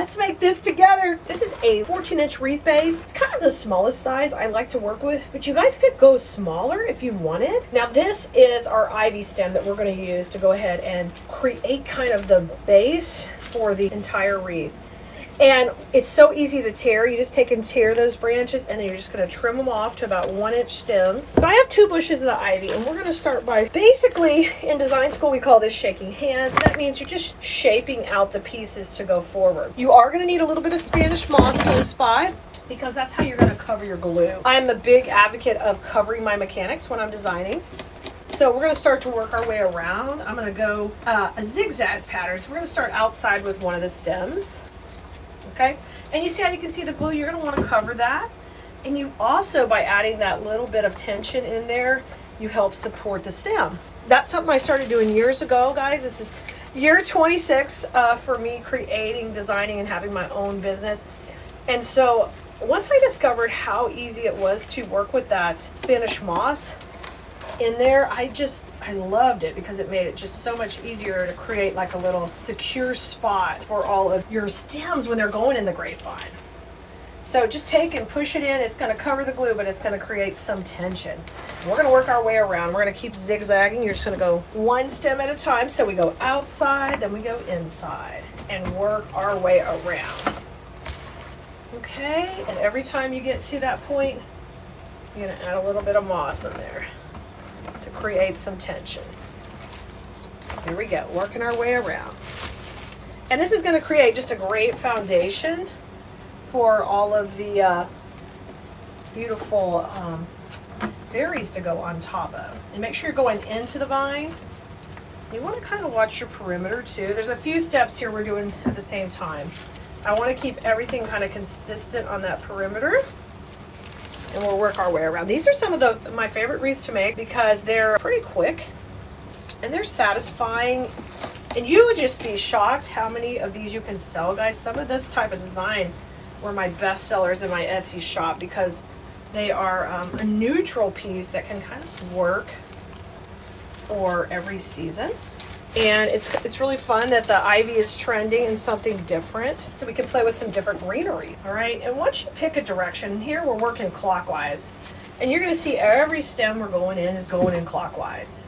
let's make this together. This is a 14-inch wreath base. It's kind of the smallest size I like to work with, but you guys could go smaller if you wanted. Now this is our ivy stem that we're going to use to go ahead and create kind of the base for the entire wreath. And it's so easy to tear. You just take and tear those branches, and then you're just going to trim them off to about 1-inch stems. So I have 2 bushes of the ivy, and we're going to start by, basically in design school we call this shaking hands. That means you're just shaping out the pieces to go forward. You are going to need a little bit of Spanish moss close by, because that's how you're going to cover your glue. I'm a big advocate of covering my mechanics when I'm designing. So we're going to start to work our way around. I'm going to go a zigzag pattern. So we're going to start outside with one of the stems. Okay, and you see how you can see the glue? You're going to want to cover that. And you also, by adding that little bit of tension in there, you help support the stem. That's something I started doing years ago, guys. This is year 26 for me creating, designing, and having my own business. And so once I discovered how easy it was to work with that Spanish moss in there, I loved it, because it made it just so much easier to create like a little secure spot for all of your stems when they're going in the grapevine. So just take and push it in. It's going to cover the glue, but it's going to create some tension. We're going to work our way around. We're going to keep zigzagging. You're just going to go one stem at a time. So we go outside, then we go inside, and work our way around. Okay, and every time you get to that point, you're going to add a little bit of moss in there to create some tension. Here we go, working our way around. And this is going to create just a great foundation for all of the beautiful berries to go on top of. And make sure you're going into the vine. You want to kind of watch your perimeter too. There's a few steps here we're doing at the same time. I want to keep everything kind of consistent on that perimeter. And we'll work our way around. These are some of my favorite wreaths to make, because they're pretty quick and they're satisfying. And you would just be shocked how many of these you can sell, guys. Some of this type of design were my best sellers in my Etsy shop, because they are a neutral piece that can kind of work for every season. And it's really fun that the ivy is trending in something different, so we can play with some different greenery. All right, and once you pick a direction, here we're working clockwise, and you're going to see every stem we're going in is going in clockwise.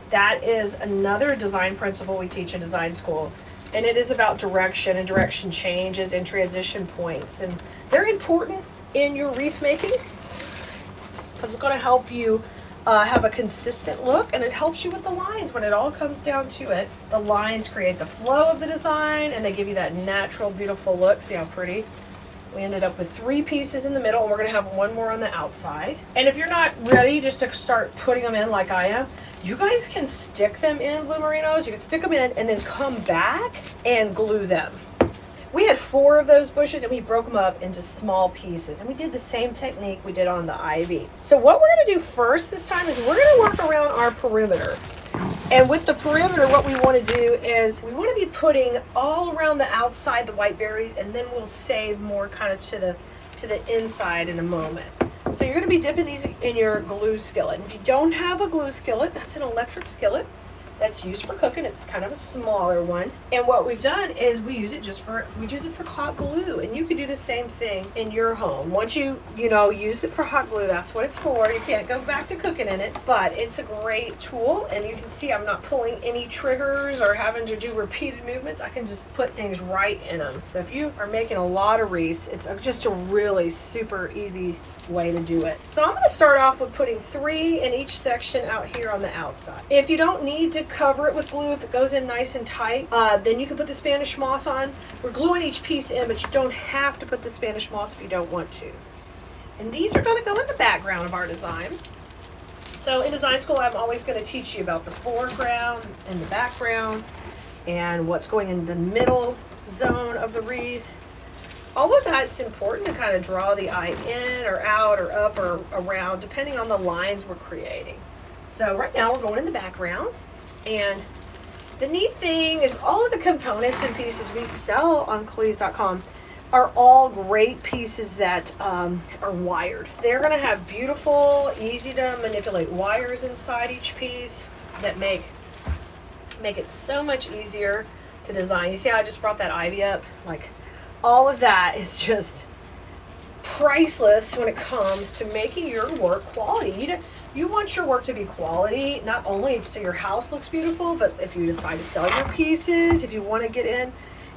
That is another design principle we teach in design school, and it is about direction and direction changes and transition points, and very important in your wreath making, because it's going to help you have a consistent look, and it helps you with the lines. When it all comes down to it, the lines create the flow of the design, and they give you that natural, beautiful look. See how pretty? We ended up with 3 pieces in the middle, and we're going to have 1 more on the outside. And if you're not ready just to start putting them in like I am, you guys can stick them in Blue Merinos. You can stick them in and then come back and glue them. We had 4 of those bushes, and we broke them up into small pieces, and we did the same technique we did on the ivy. So what we're going to do first this time is we're going to work around our perimeter. And with the perimeter, what we want to do is we want to be putting all around the outside the white berries, and then we'll save more kind of to the inside in a moment. So you're going to be dipping these in your glue skillet. If you don't have a glue skillet, that's an electric skillet that's used for cooking. It's kind of a smaller one. And what we've done is we use it for hot glue. And you could do the same thing in your home. Once you use it for hot glue, that's what it's for. You can't go back to cooking in it, but it's a great tool. And you can see I'm not pulling any triggers or having to do repeated movements. I can just put things right in them. So if you are making a lot of wreaths, it's just a really super easy way to do it. So I'm going to start off with putting 3 in each section out here on the outside. If you don't need to cover it with glue, if it goes in nice and tight, then you can put the Spanish moss on. We're gluing each piece in, but you don't have to put the Spanish moss if you don't want to. And these are going to go in the background of our design. So in design school, I'm always going to teach you about the foreground and the background and what's going in the middle zone of the wreath. All of that's important to kind of draw the eye in or out or up or around, depending on the lines we're creating. So right now we're going in the background, and the neat thing is all of the components and pieces we sell on Cleese.com are all great pieces that are wired. They're going to have beautiful, easy to manipulate wires inside each piece that make it so much easier to design. You see how I just brought that ivy up? Like, All of that is just priceless when it comes to making your work quality. You want your work to be quality, not only so your house looks beautiful, but if you decide to sell your pieces, if you want to get in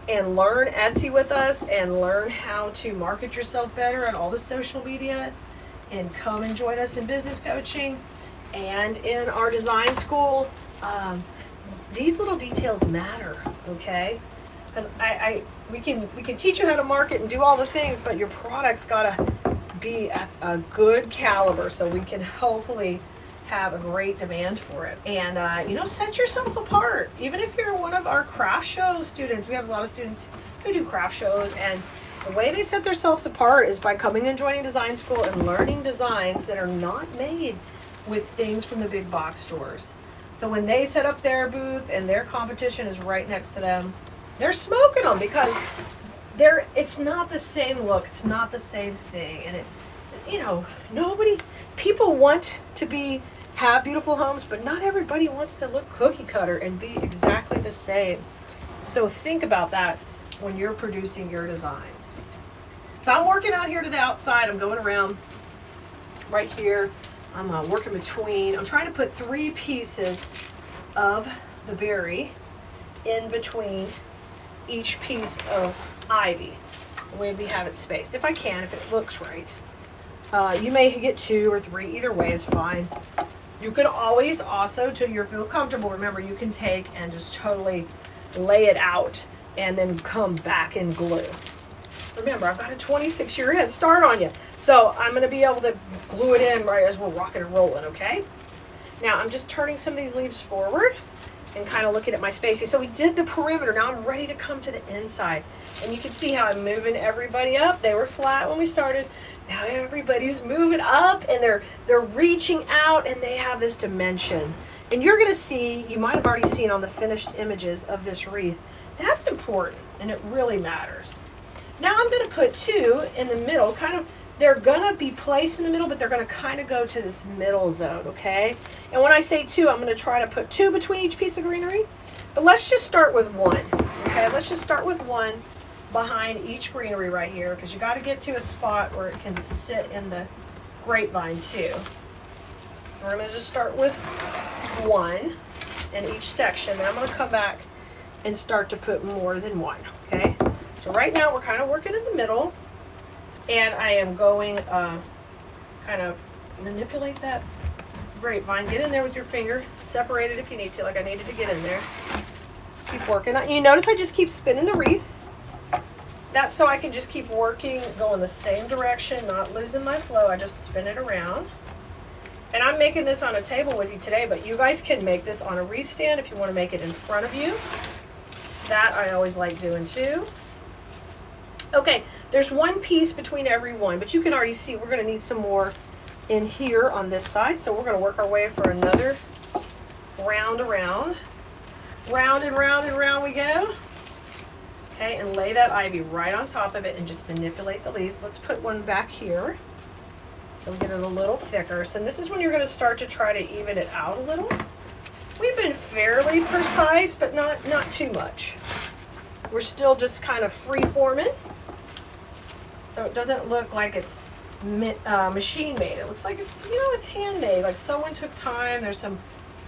and learn Etsy with us and learn how to market yourself better on all the social media, and come and join us in business coaching and in our design school, these little details matter, okay? Because we can teach you how to market and do all the things, but your product's gotta be at a good caliber so we can hopefully have a great demand for it. And set yourself apart. Even if you're one of our craft show students, we have a lot of students who do craft shows, and the way they set themselves apart is by coming and joining design school and learning designs that are not made with things from the big box stores. So when they set up their booth and their competition is right next to them, they're smoking them because it's not the same look, it's not the same thing. And people want to have beautiful homes, but not everybody wants to look cookie cutter and be exactly the same. So think about that when you're producing your designs. So I'm working out here to the outside. I'm going around right here. I'm working between. I'm trying to put 3 pieces of the berry in between each piece of ivy, the way we have it spaced. If I can, if it looks right. You may get 2 or 3. Either way is fine. You could always also, till you feel comfortable, remember, you can take and just totally lay it out and then come back and glue. Remember, I've got a 26-year head start on you. So I'm going to be able to glue it in right as we're rocking and rolling, okay? Now I'm just turning some of these leaves forward and kind of looking at my spacing. So we did the perimeter. Now I'm ready to come to the inside. And you can see how I'm moving everybody up. They were flat when we started. Now everybody's moving up and they're reaching out and they have this dimension. And you're going to see, you might have already seen on the finished images of this wreath, that's important and it really matters. Now I'm going to put 2 in the middle, they're going to be placed in the middle, but they're going to kind of go to this middle zone, okay? And when I say 2, I'm going to try to put 2 between each piece of greenery. But let's just start with 1, okay? Let's just start with 1 behind each greenery right here, because you got to get to a spot where it can sit in the grapevine too. We're going to just start with 1 in each section. Then I'm going to come back and start to put more than 1, okay? So right now we're kind of working in the middle, and I am going kind of manipulate that grapevine. Get in there with your finger, separate it if you need to, like I needed to get in there. Let's keep working. You notice I just keep spinning the wreath. That's so I can just keep working, going the same direction, not losing my flow. I just spin it around. And I'm making this on a table with you today, but you guys can make this on a wreath stand if you want to make it in front of you. That I always like doing too. Okay, there's 1 piece between every one, but you can already see we're going to need some more in here on this side. So we're going to work our way for another round around. Round and round and round we go. Okay, and lay that ivy right on top of it and just manipulate the leaves. Let's put 1 back here. So we get it a little thicker. So this is when you're going to start to try to even it out a little. We've been fairly precise, but not too much. We're still just kind of free forming. So it doesn't look like it's machine made. It looks like it's handmade. Like someone took time. There's some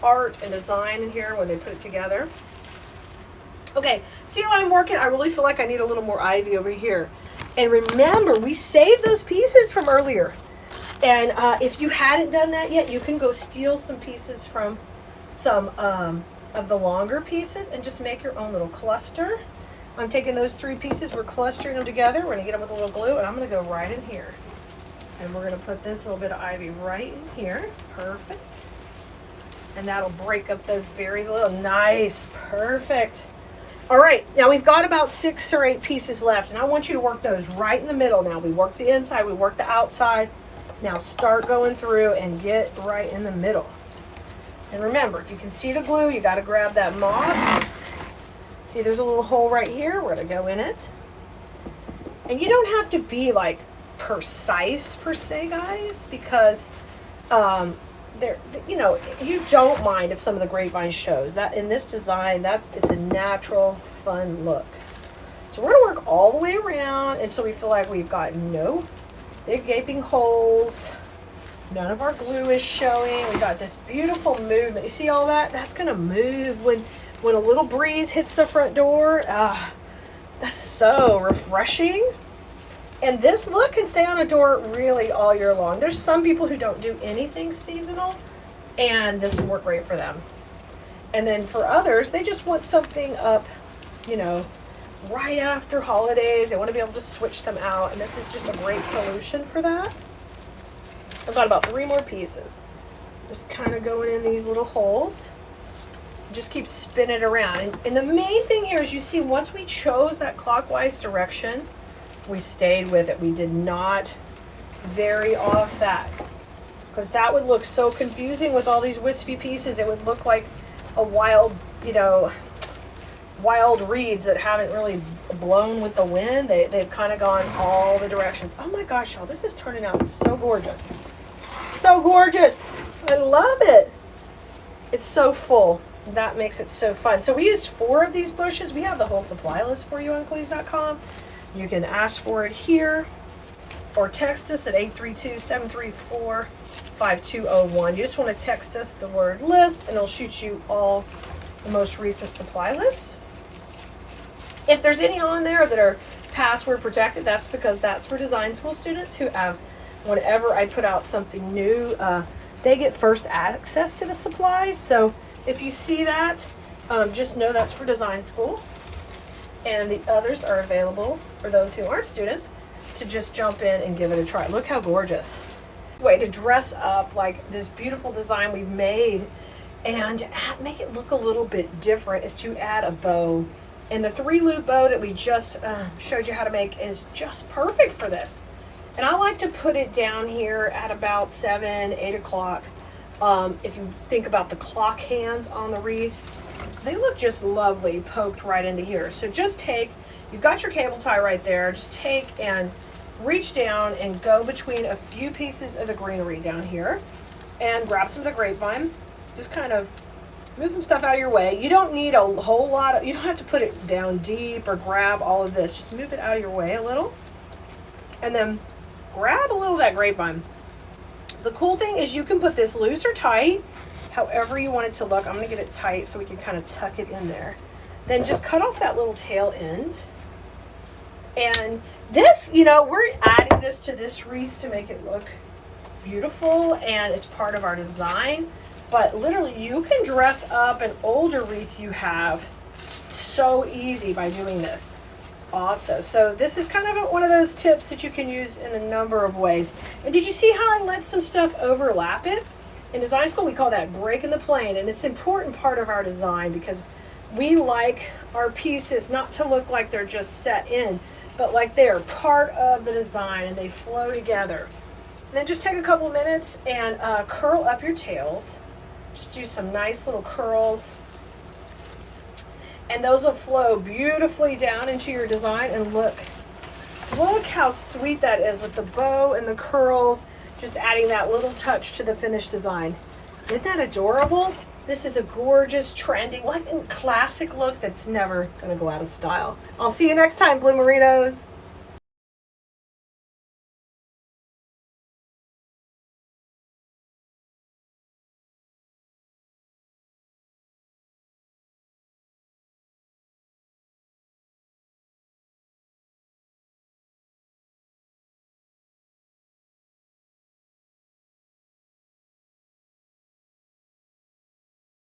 art and design in here when they put it together. Okay, see how I'm working? I really feel like I need a little more ivy over here. And remember, we saved those pieces from earlier. And if you hadn't done that yet, you can go steal some pieces from some of the longer pieces and just make your own little cluster. I'm taking those 3 pieces, we're clustering them together. We're gonna get them with a little glue, and I'm gonna go right in here. And we're gonna put this little bit of ivy right in here. Perfect. And that'll break up those berries a little. Nice, perfect. All right, now we've got about 6 or 8 pieces left, and I want you to work those right in the middle. Now we worked the inside, we worked the outside. Now start going through and get right in the middle. And remember, if you can see the glue, you got to grab that moss. See, there's a little hole right here. We're going to go in it. And you don't have to be like precise per se, guys, because you don't mind if some of the grapevine shows. That in this design, it's a natural, fun look. So we're going to work all the way around. down until we feel like we've got no big gaping holes. None of our glue is showing. We got this beautiful movement. You see all that? That's gonna move when a little breeze hits the front door. That's so refreshing. And this look can stay on a door really all year long. There's some people who don't do anything seasonal, and this will work great for them. And then for others, they just want something up, you know, right after holidays. They want to be able to switch them out, and this is just a great solution for that. I've got about 3 more pieces. Just kind of going in these little holes. Just keep spinning it around. And the main thing here is, you see, once we chose that clockwise direction, we stayed with it. We did not vary off that, because that would look so confusing with all these wispy pieces. It would look like a wild, you know, wild reeds that haven't really blown with the wind. They've kind of gone all the directions. Oh my gosh, y'all, this is turning out so gorgeous. So gorgeous. I love it. It's so full. That makes it so fun. So we used 4 of these bushes. We have the whole supply list for you on Cleese.com. You can ask for it here or text us at 832-734-5201. You just want to text us the word list, and it'll shoot you all the most recent supply lists. If there's any on there that are password protected, that's because that's for design school students who have, whenever I put out something new, they get first access to the supplies. So if you see that, just know that's for design school. And the others are available for those who aren't students to just jump in and give it a try. Look how gorgeous. Way to dress up like this beautiful design we've made and make it look a little bit different is to add a bow. And the 3-loop bow that we just showed you how to make is just perfect for this. And I like to put it down here at about 7, 8 o'clock. If you think about the clock hands on the wreath, they look just lovely poked right into here. So just take, you've got your cable tie right there, just take and reach down and go between a few pieces of the greenery down here and grab some of the grapevine. Just kind of move some stuff out of your way. You don't need a whole lot of, you don't have to put it down deep or grab all of this. Just move it out of your way a little. And then grab a little of that grapevine. The cool thing is you can put this loose or tight, however you want it to look. I'm going to get it tight so we can kind of tuck it in there. Then just cut off that little tail end. And this, you know, we're adding this to this wreath to make it look beautiful, and it's part of our design. But literally, you can dress up an older wreath you have so easy by doing this also. So this is kind of one of those tips that you can use in a number of ways. And did you see how I let some stuff overlap it? In design school, we call that breaking the plane, and it's an important part of our design because we like our pieces not to look like they're just set in, but like they're part of the design and they flow together. And then just take a couple minutes and curl up your tails. Just do some nice little curls. And those will flow beautifully down into your design. And look how sweet that is with the bow and the curls, just adding that little touch to the finished design. Isn't that adorable? This is a gorgeous, trending, like classic look that's never gonna go out of style. I'll see you next time, Blue Merinos.